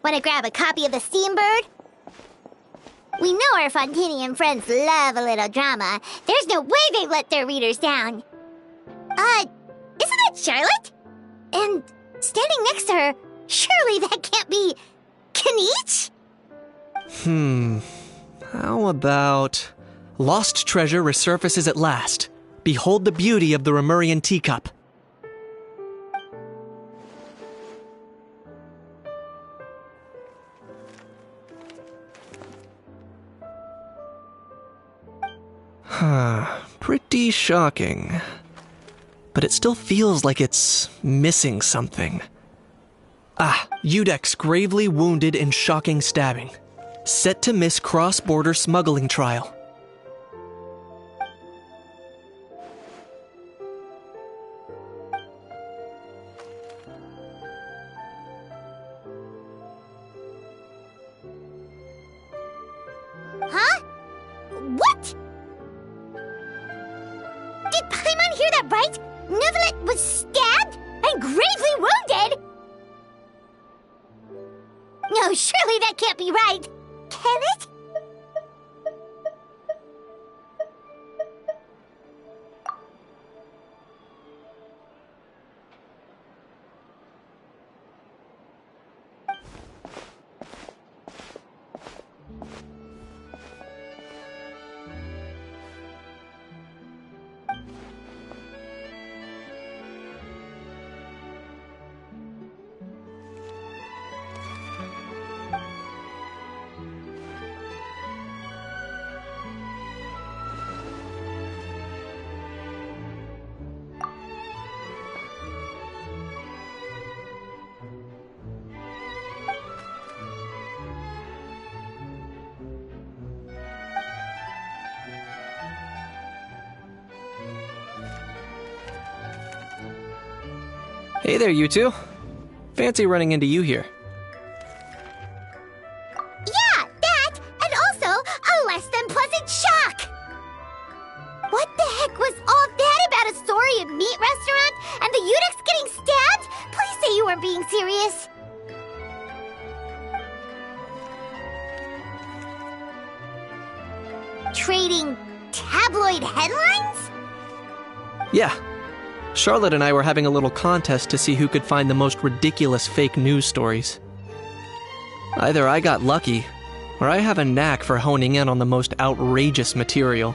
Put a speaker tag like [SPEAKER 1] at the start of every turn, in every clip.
[SPEAKER 1] Want to grab a copy of the Steambird? We know our Fontanian friends love a little drama. There's no way they let their readers down. Isn't that Charlotte? And standing next to her, surely that can't be Kaniche?
[SPEAKER 2] How about... Lost treasure resurfaces at last. Behold the beauty of the Remurian teacup. Pretty shocking. But it still feels like it's missing something. Udex gravely wounded in shocking stabbing. Set to miss cross-border smuggling trial.
[SPEAKER 1] Huh? What? Did Paimon hear that right? Neuvillette was stabbed and gravely wounded? No, surely that can't be right. Can it?
[SPEAKER 2] Hey there, you two. Fancy running into you here.
[SPEAKER 1] Yeah, that, and also a less than pleasant shock. What the heck was all that about a Saurian meat restaurant and the Udex getting stabbed? Please say you weren't being serious. Trading tabloid headlines?
[SPEAKER 2] Yeah. Charlotte and I were having a little contest to see who could find the most ridiculous fake news stories. Either I got lucky, or I have a knack for honing in on the most outrageous material.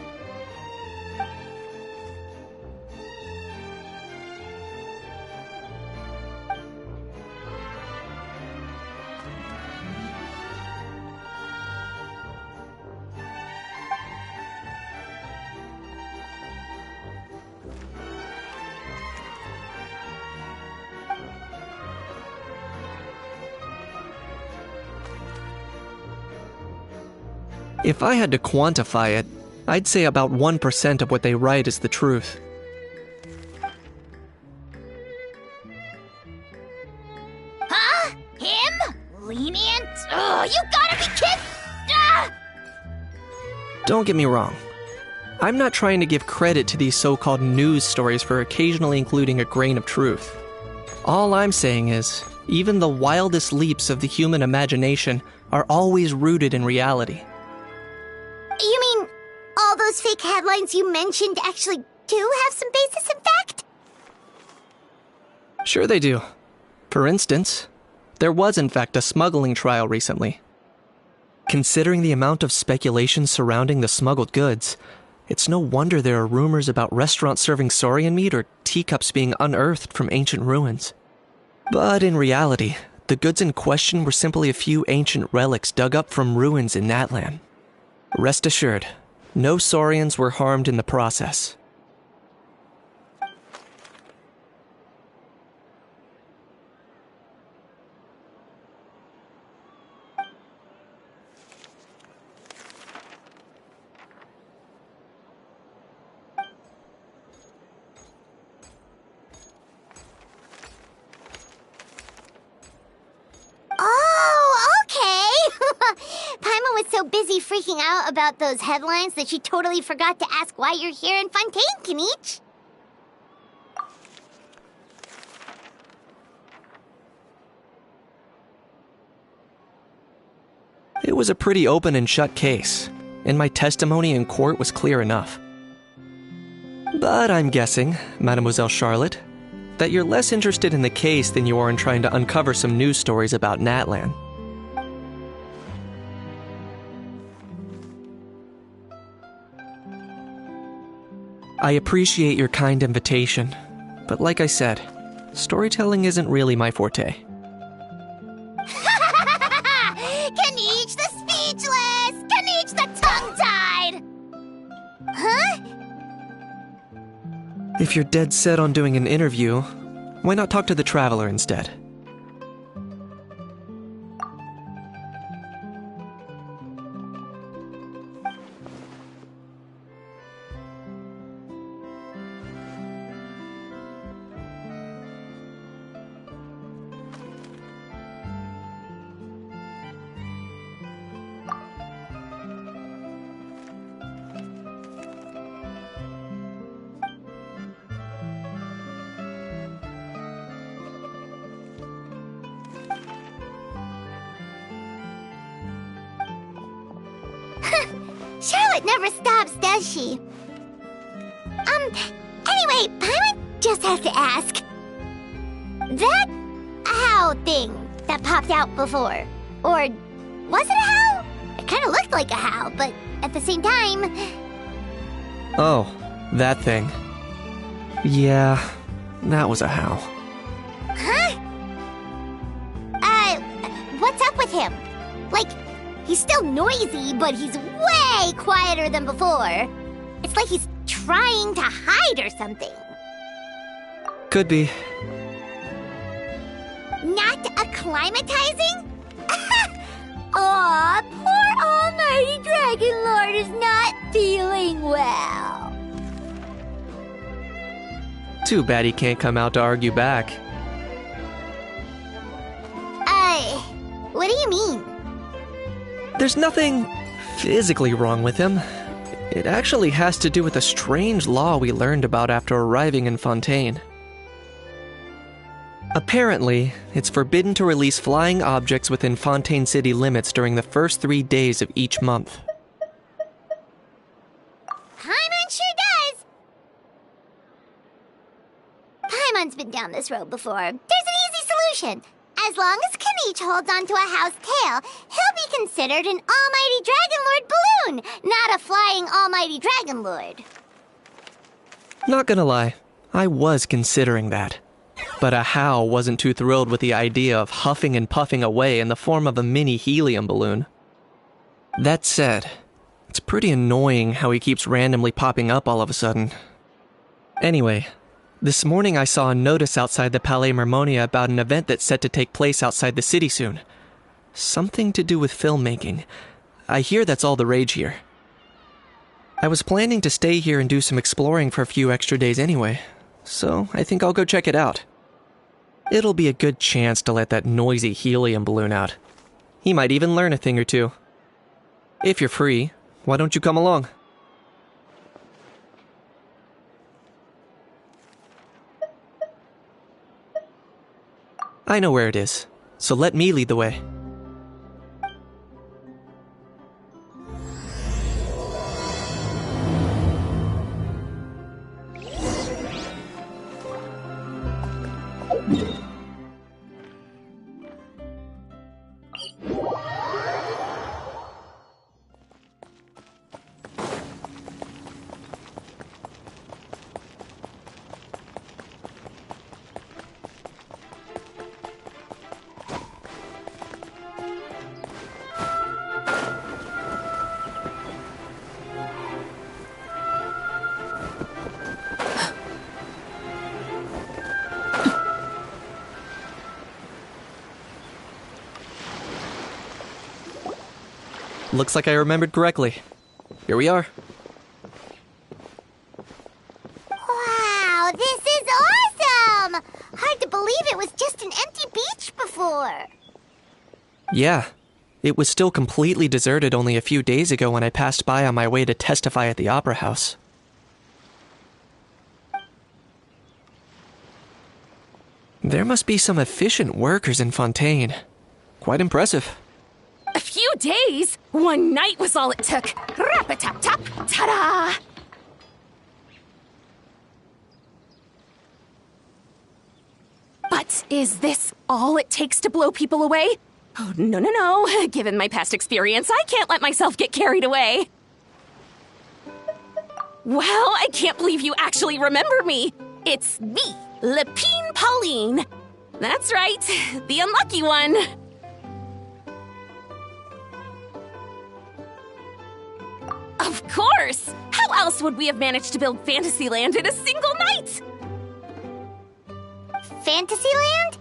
[SPEAKER 2] If I had to quantify it, I'd say about 1% of what they write is the truth.
[SPEAKER 1] Huh? Him? Lenient? Oh, you gotta be kidding! Ah!
[SPEAKER 2] Don't get me wrong. I'm not trying to give credit to these so-called news stories for occasionally including a grain of truth. All I'm saying is, even the wildest leaps of the human imagination are always rooted in reality.
[SPEAKER 1] You mean all those fake headlines you mentioned actually do have some basis in fact?
[SPEAKER 2] Sure they do. For instance, there was in fact a smuggling trial recently. Considering the amount of speculation surrounding the smuggled goods, it's no wonder there are rumors about restaurants serving saurian meat or teacups being unearthed from ancient ruins. But in reality, the goods in question were simply a few ancient relics dug up from ruins in Natlan. Rest assured, no Saurians were harmed in the process.
[SPEAKER 1] So busy freaking out about those headlines that she totally forgot to ask why you're here in Fontaine, Kenichi.
[SPEAKER 2] It was a pretty open and shut case, and my testimony in court was clear enough. But I'm guessing, Mademoiselle Charlotte, that you're less interested in the case than you are in trying to uncover some news stories about Natlan. I appreciate your kind invitation, but like I said, storytelling isn't really my forte.
[SPEAKER 1] Kenichi the speechless! Kenichi the tongue-tied! Huh?
[SPEAKER 2] If you're dead set on doing an interview, why not talk to the Traveler instead?
[SPEAKER 1] Charlotte never stops, does she? Anyway, Paimon just has to ask. That owl thing that popped out before, or was it a howl? It kind of looked like a howl, but at the same time...
[SPEAKER 2] Oh, that thing. Yeah, that was a howl.
[SPEAKER 1] Huh? What's up with him? Like, he's still noisy, but he's way quieter than before. It's like he's trying to hide or something.
[SPEAKER 2] Could be.
[SPEAKER 1] Not acclimatizing? Aw, poor Almighty Dragon Lord is not feeling well.
[SPEAKER 2] Too bad he can't come out to argue back.
[SPEAKER 1] What do you mean?
[SPEAKER 2] There's nothing physically wrong with him. It actually has to do with a strange law we learned about after arriving in Fontaine. Apparently, it's forbidden to release flying objects within Fontaine city limits during the first 3 days of each month.
[SPEAKER 1] Paimon sure does! Paimon's been down this road before. There's an easy solution. As long as Kenichi holds onto a house tail, he'll be considered an Almighty Dragon Lord balloon, not a flying Almighty Dragon Lord.
[SPEAKER 2] Not gonna lie, I was considering that. But Ahau wasn't too thrilled with the idea of huffing and puffing away in the form of a mini helium balloon. That said, it's pretty annoying how he keeps randomly popping up all of a sudden. Anyway, this morning I saw a notice outside the Palais Mermonia about an event that's set to take place outside the city soon. Something to do with filmmaking. I hear that's all the rage here. I was planning to stay here and do some exploring for a few extra days anyway, so I think I'll go check it out. It'll be a good chance to let that noisy helium balloon out. He might even learn a thing or two. If you're free, why don't you come along? I know where it is, so let me lead the way. Looks like I remembered correctly. Here we are.
[SPEAKER 1] Wow, this is awesome! Hard to believe it was just an empty beach before.
[SPEAKER 2] Yeah. It was still completely deserted only a few days ago when I passed by on my way to testify at the Opera House. There must be some efficient workers in Fontaine. Quite impressive.
[SPEAKER 3] A few days? One night was all it took. Rap-a-tap-tap, ta-da! But is this all it takes to blow people away? Oh, no. Given my past experience, I can't let myself get carried away. Well, I can't believe you actually remember me. It's me, Lapine Pauline. That's right, the unlucky one. Of course! How else would we have managed to build Fantasyland in a single night?
[SPEAKER 1] Fantasyland?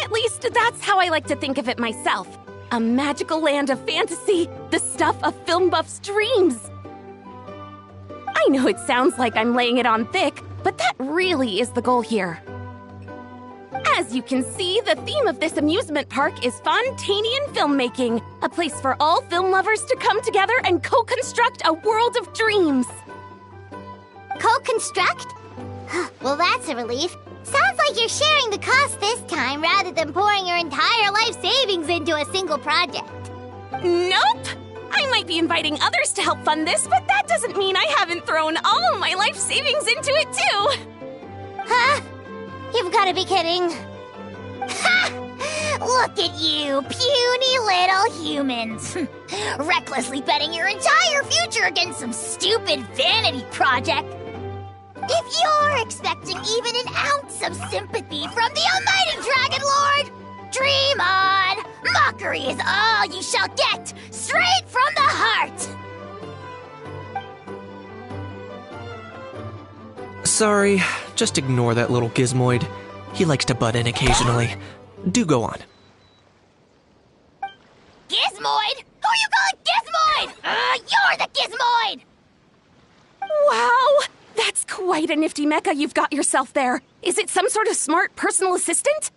[SPEAKER 3] At least that's how I like to think of it myself. A magical land of fantasy, the stuff of film buffs' dreams. I know it sounds like I'm laying it on thick, but that really is the goal here. As you can see, the theme of this amusement park is Fontainian filmmaking, a place for all film lovers to come together and co-construct a world of dreams.
[SPEAKER 1] Co-construct? Well, that's a relief. Sounds like you're sharing the cost this time rather than pouring your entire life savings into a single project.
[SPEAKER 3] Nope! I might be inviting others to help fund this, but that doesn't mean I haven't thrown all of my life savings into it too!
[SPEAKER 1] Huh? You've got to be kidding. Ha! Look at you, puny little humans. Recklessly betting your entire future against some stupid vanity project. If you're expecting even an ounce of sympathy from the almighty Dragon Lord, dream on! Mockery is all you shall get, straight from the heart!
[SPEAKER 2] Sorry, just ignore that little gizmoid. He likes to butt in occasionally. Do go on.
[SPEAKER 1] Gizmoid? Who you calling Gizmoid? You're the Gizmoid!
[SPEAKER 3] Wow! That's quite a nifty mecha you've got yourself there. Is it some sort of smart personal assistant?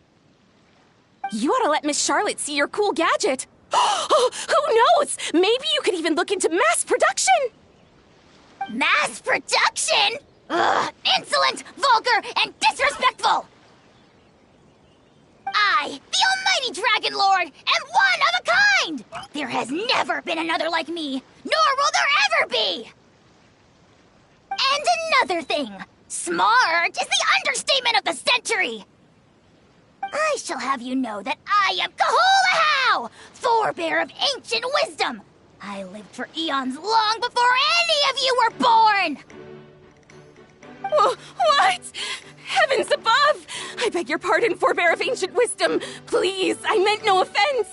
[SPEAKER 3] You ought to let Miss Charlotte see your cool gadget. Who knows? Maybe you could even look into mass production.
[SPEAKER 1] Mass production? Ugh, insolent, vulgar, and disrespectful! I, the almighty Dragon Lord, am one of a kind! There has never been another like me, nor will there ever be! And another thing, smart is the understatement of the century! I shall have you know that I am Kahulahau, forebear of ancient wisdom! I lived for eons long before any of you were born!
[SPEAKER 3] What? Heavens above! I beg your pardon, forebear of ancient wisdom. Please, I meant no offense.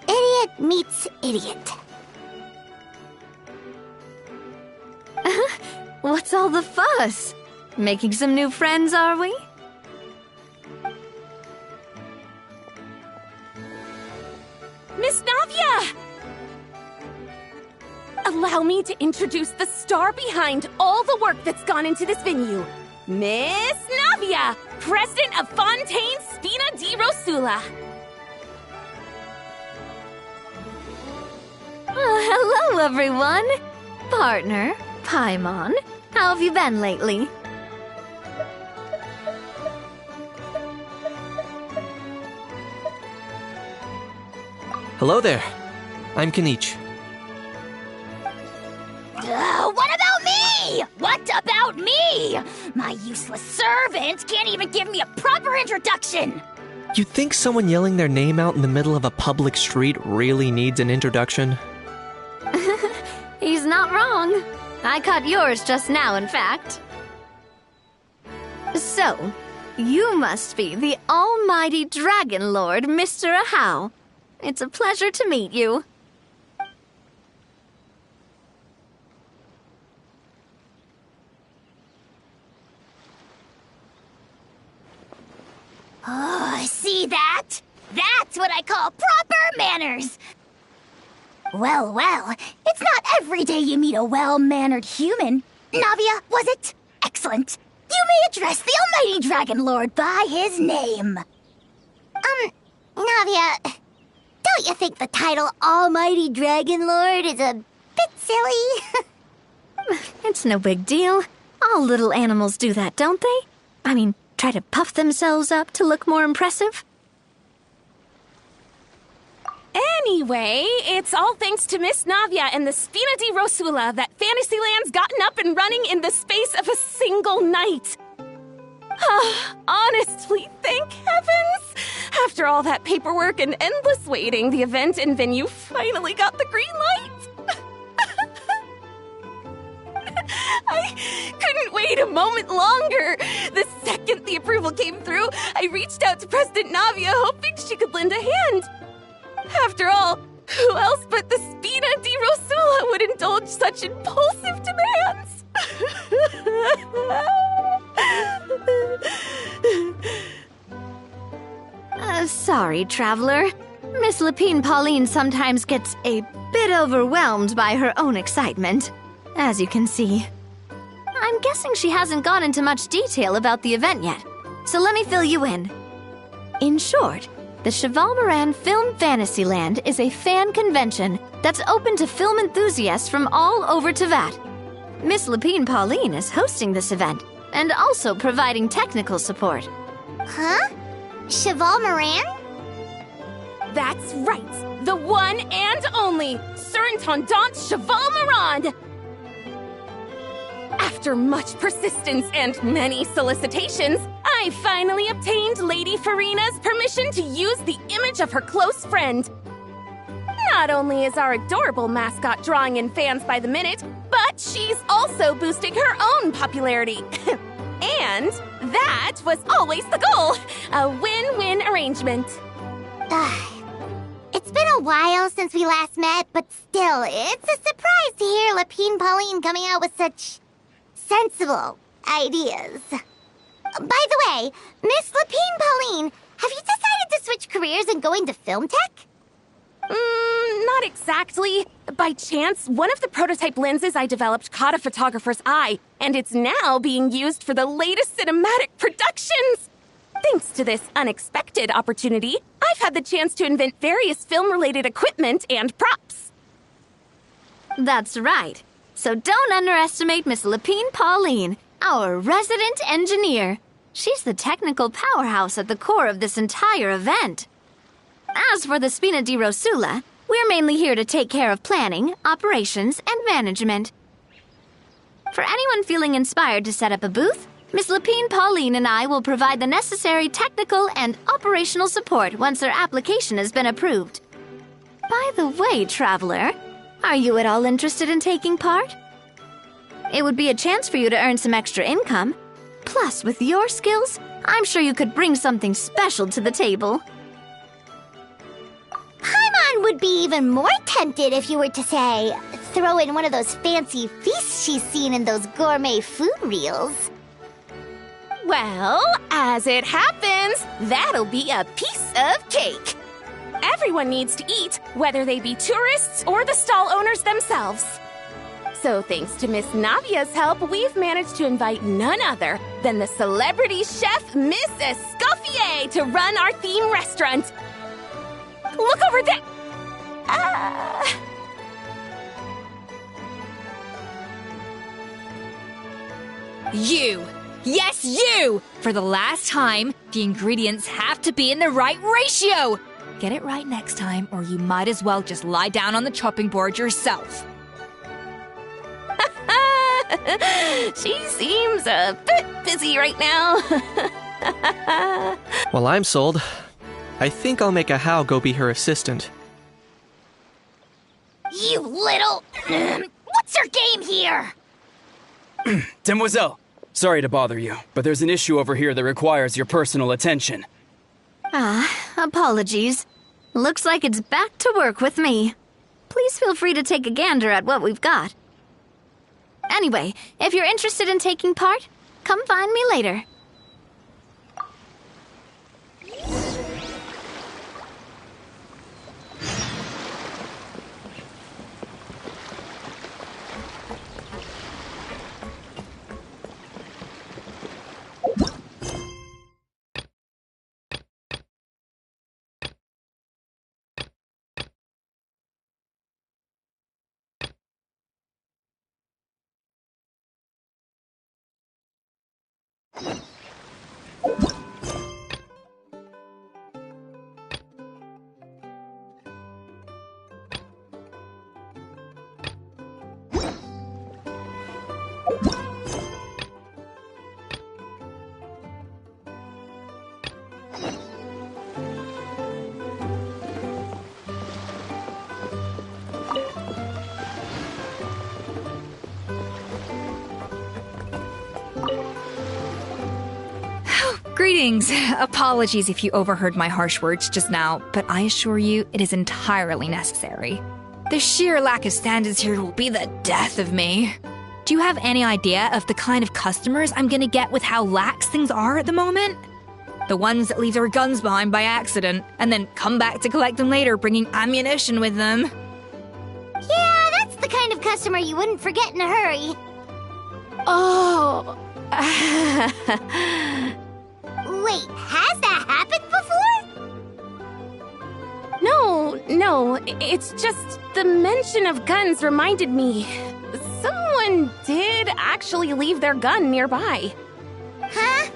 [SPEAKER 1] Idiot meets idiot.
[SPEAKER 4] What's all the fuss? Making some new friends, are we?
[SPEAKER 3] Miss Navia! Allow me to introduce the star behind all the work that's gone into this venue. Miss Navia, president of Fontaine Spina di Rosula.
[SPEAKER 4] Hello, everyone. Partner, Paimon, how have you been lately?
[SPEAKER 2] Hello there. I'm Kanich.
[SPEAKER 1] What about me? What about me? My useless servant can't even give me a proper introduction.
[SPEAKER 2] You think someone yelling their name out in the middle of a public street really needs an introduction?
[SPEAKER 4] He's not wrong. I caught yours just now, in fact. So, you must be the almighty Dragon Lord, Mr. Ahau. It's a pleasure to meet you.
[SPEAKER 1] Oh, see that? That's what I call proper manners! Well, well, it's not every day you meet a well-mannered human. Navia, was it? Excellent. You may address the almighty Dragon Lord by his name. Navia, don't you think the title Almighty Dragon Lord is a bit silly?
[SPEAKER 4] It's no big deal. All little animals do that, don't they? I mean, try to puff themselves up to look more impressive.
[SPEAKER 3] Anyway, it's all thanks to Miss Navia and the Spina di Rosula that Fantasyland's gotten up and running in the space of a single night. Honestly, thank heavens! After all that paperwork and endless waiting, the event and venue finally got the green light. I couldn't wait a moment longer. The second the approval came through, I reached out to President Navia hoping she could lend a hand. After all, who else but the Spina di Rosula would indulge such impulsive demands?
[SPEAKER 4] Sorry, traveler. Miss Lapine Pauline sometimes gets a bit overwhelmed by her own excitement, as you can see. I'm guessing she hasn't gone into much detail about the event yet, so let me fill you in. In short, the Cheval Moran Film Fantasyland is a fan convention that's open to film enthusiasts from all over Teyvat. Miss Lapine Pauline is hosting this event and also providing technical support.
[SPEAKER 1] Huh? Cheval Moran?
[SPEAKER 3] That's right, the one and only Surintendant Cheval Moran! After much persistence and many solicitations, I finally obtained Lady Farina's permission to use the image of her close friend. Not only is our adorable mascot drawing in fans by the minute, but she's also boosting her own popularity. And that was always the goal, a win-win arrangement.
[SPEAKER 1] It's been a while since we last met, but still, it's a surprise to hear Lapine Pauline coming out with such sensible ideas. By the way, Miss Lapine Pauline, have you decided to switch careers and go into film tech?
[SPEAKER 3] Not exactly. By chance, one of the prototype lenses I developed caught a photographer's eye, and it's now being used for the latest cinematic productions. Thanks to this unexpected opportunity, I've had the chance to invent various film-related equipment and props.
[SPEAKER 4] That's right. So don't underestimate Miss Lapine Pauline, our resident engineer. She's the technical powerhouse at the core of this entire event. As for the Spina di Rosula, we're mainly here to take care of planning, operations, and management. For anyone feeling inspired to set up a booth, Miss Lapine Pauline and I will provide the necessary technical and operational support once their application has been approved. By the way, traveler, are you at all interested in taking part? It would be a chance for you to earn some extra income. Plus, with your skills, I'm sure you could bring something special to the table.
[SPEAKER 1] Paimon would be even more tempted if you were to, say, throw in one of those fancy feasts she's seen in those gourmet food reels.
[SPEAKER 3] Well, as it happens, that'll be a piece of cake. Everyone needs to eat, whether they be tourists or the stall owners themselves. So thanks to Miss Navia's help, we've managed to invite none other than the celebrity chef, Miss Escoffier, to run our theme restaurant. Look over there!
[SPEAKER 5] You! Yes, you! For the last time, the ingredients have to be in the right ratio! Get it right next time, or you might as well just lie down on the chopping board yourself.
[SPEAKER 3] She seems a bit busy right now.
[SPEAKER 2] Well, I'm sold. I think I'll make a How go be her assistant.
[SPEAKER 1] You little... What's your game here?
[SPEAKER 6] Demoiselle, sorry to bother you, but there's an issue over here that requires your personal attention.
[SPEAKER 4] Apologies. Looks like it's back to work with me. Please feel free to take a gander at what we've got. Anyway, if you're interested in taking part, come find me later.
[SPEAKER 5] Greetings. Apologies if you overheard my harsh words just now, but I assure you it is entirely necessary. The sheer lack of standards here will be the death of me. Do you have any idea of the kind of customers I'm gonna get with how lax things are at the moment? The ones that leave their guns behind by accident and then come back to collect them later bringing ammunition with them.
[SPEAKER 1] Yeah, that's the kind of customer you wouldn't forget in a hurry.
[SPEAKER 3] Oh.
[SPEAKER 1] Wait, has that happened before?
[SPEAKER 3] No, it's just the mention of guns reminded me. Someone did actually leave their gun nearby.
[SPEAKER 1] Huh?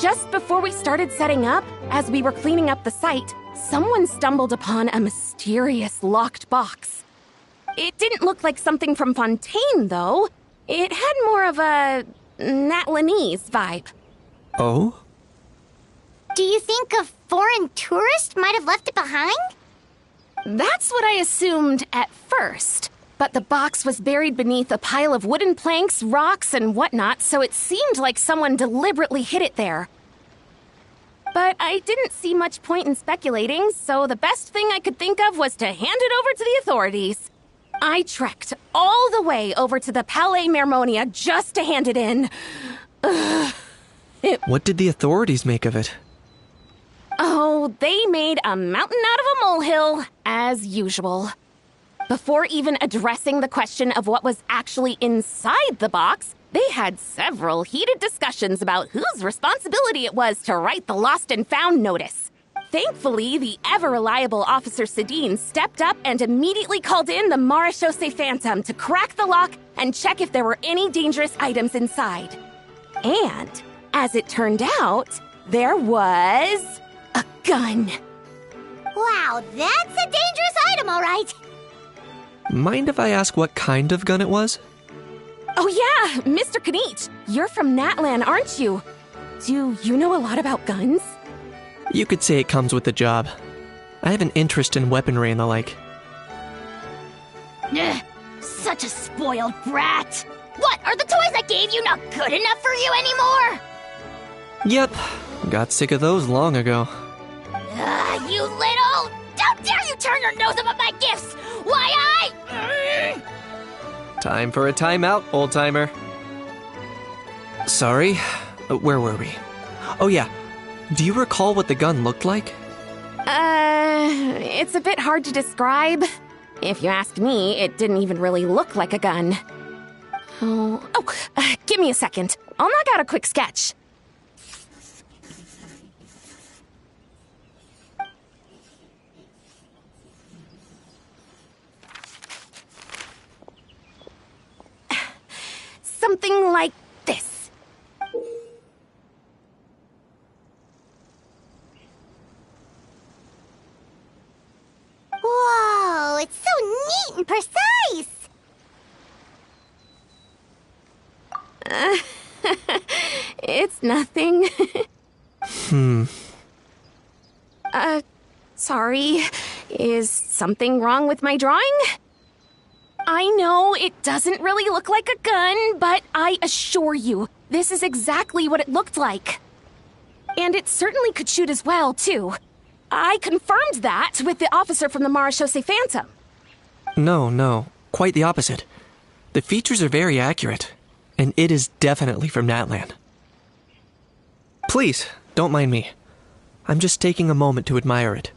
[SPEAKER 3] Just before we started setting up, as we were cleaning up the site, someone stumbled upon a mysterious locked box. It didn't look like something from Fontaine, though. It had more of a Natlanese vibe.
[SPEAKER 2] Oh?
[SPEAKER 1] Do you think a foreign tourist might have left it behind?
[SPEAKER 3] That's what I assumed at first. But the box was buried beneath a pile of wooden planks, rocks, and whatnot, so it seemed like someone deliberately hid it there. But I didn't see much point in speculating, so the best thing I could think of was to hand it over to the authorities. I trekked all the way over to the Palais Mermonia just to hand it in.
[SPEAKER 2] What did the authorities make of it?
[SPEAKER 3] Oh, they made a mountain out of a molehill, as usual. Before even addressing the question of what was actually inside the box, they had several heated discussions about whose responsibility it was to write the lost and found notice. Thankfully, the ever-reliable Officer Sedine stepped up and immediately called in the Marechaussee Phantom to crack the lock and check if there were any dangerous items inside. And, as it turned out, there was a gun.
[SPEAKER 1] Wow, that's a dangerous item, all right.
[SPEAKER 2] Mind if I ask what kind of gun it was?
[SPEAKER 3] Oh yeah, Mr. Kanich, you're from Natlan, aren't you? Do you know a lot about guns?
[SPEAKER 2] You could say it comes with the job. I have an interest in weaponry and the like.
[SPEAKER 1] Ugh, such a spoiled brat. What, are the toys I gave you not good enough for you anymore?
[SPEAKER 2] Yep, got sick of those long ago.
[SPEAKER 1] You little... How dare you turn your nose up at my gifts? Why
[SPEAKER 2] Time for a timeout, old-timer. Sorry, where were we? Oh yeah, do you recall what the gun looked like?
[SPEAKER 3] It's a bit hard to describe. If you ask me, it didn't even really look like a gun. Give me a second. I'll knock out a quick sketch. Something like this.
[SPEAKER 1] Whoa, it's so neat and precise.
[SPEAKER 3] It's nothing. Sorry. Is something wrong with my drawing? I know it doesn't really look like a gun, but I assure you, this is exactly what it looked like. And it certainly could shoot as well, too. I confirmed that with the officer from the Marechaussee Phantom.
[SPEAKER 2] No, quite the opposite. The features are very accurate, and it is definitely from Natlan. Please, don't mind me. I'm just taking a moment to admire it.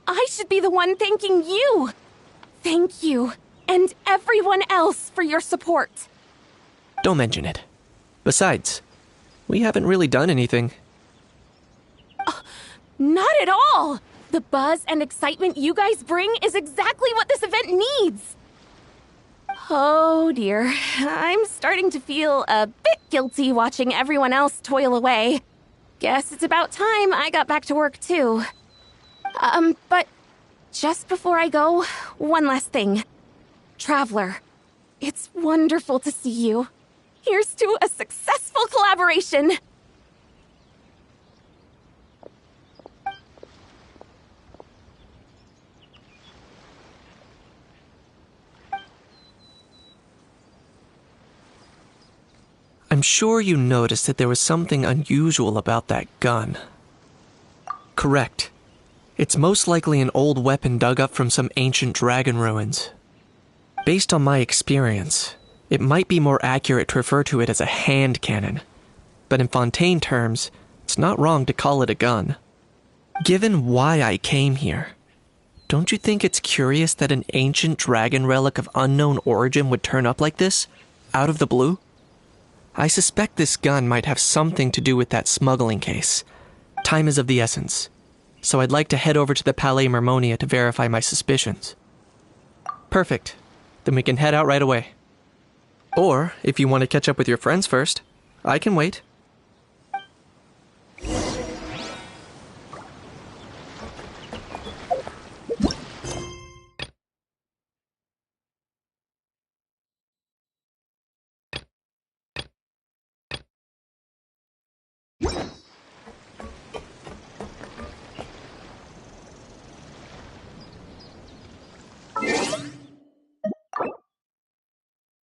[SPEAKER 3] I should be the one thanking you. Thank you, and everyone else for your support.
[SPEAKER 2] Don't mention it. Besides, we haven't really done anything.
[SPEAKER 3] Not at all! The buzz and excitement you guys bring is exactly what this event needs. Oh dear, I'm starting to feel a bit guilty watching everyone else toil away. Guess it's about time I got back to work too. But just before I go, one last thing. Traveler, it's wonderful to see you. Here's to a successful collaboration.
[SPEAKER 2] sure you noticed that there was something unusual about that gun. Correct. It's most likely an old weapon dug up from some ancient dragon ruins. Based on my experience, it might be more accurate to refer to it as a hand cannon, but in Fontaine terms, it's not wrong to call it a gun. Given why I came here, don't you think it's curious that an ancient dragon relic of unknown origin would turn up like this, out of the blue? I suspect this gun might have something to do with that smuggling case. Time is of the essence, so I'd like to head over to the Palais Mermonia to verify my suspicions. Perfect. Then we can head out right away. Or, if you want to catch up with your friends first, I can wait.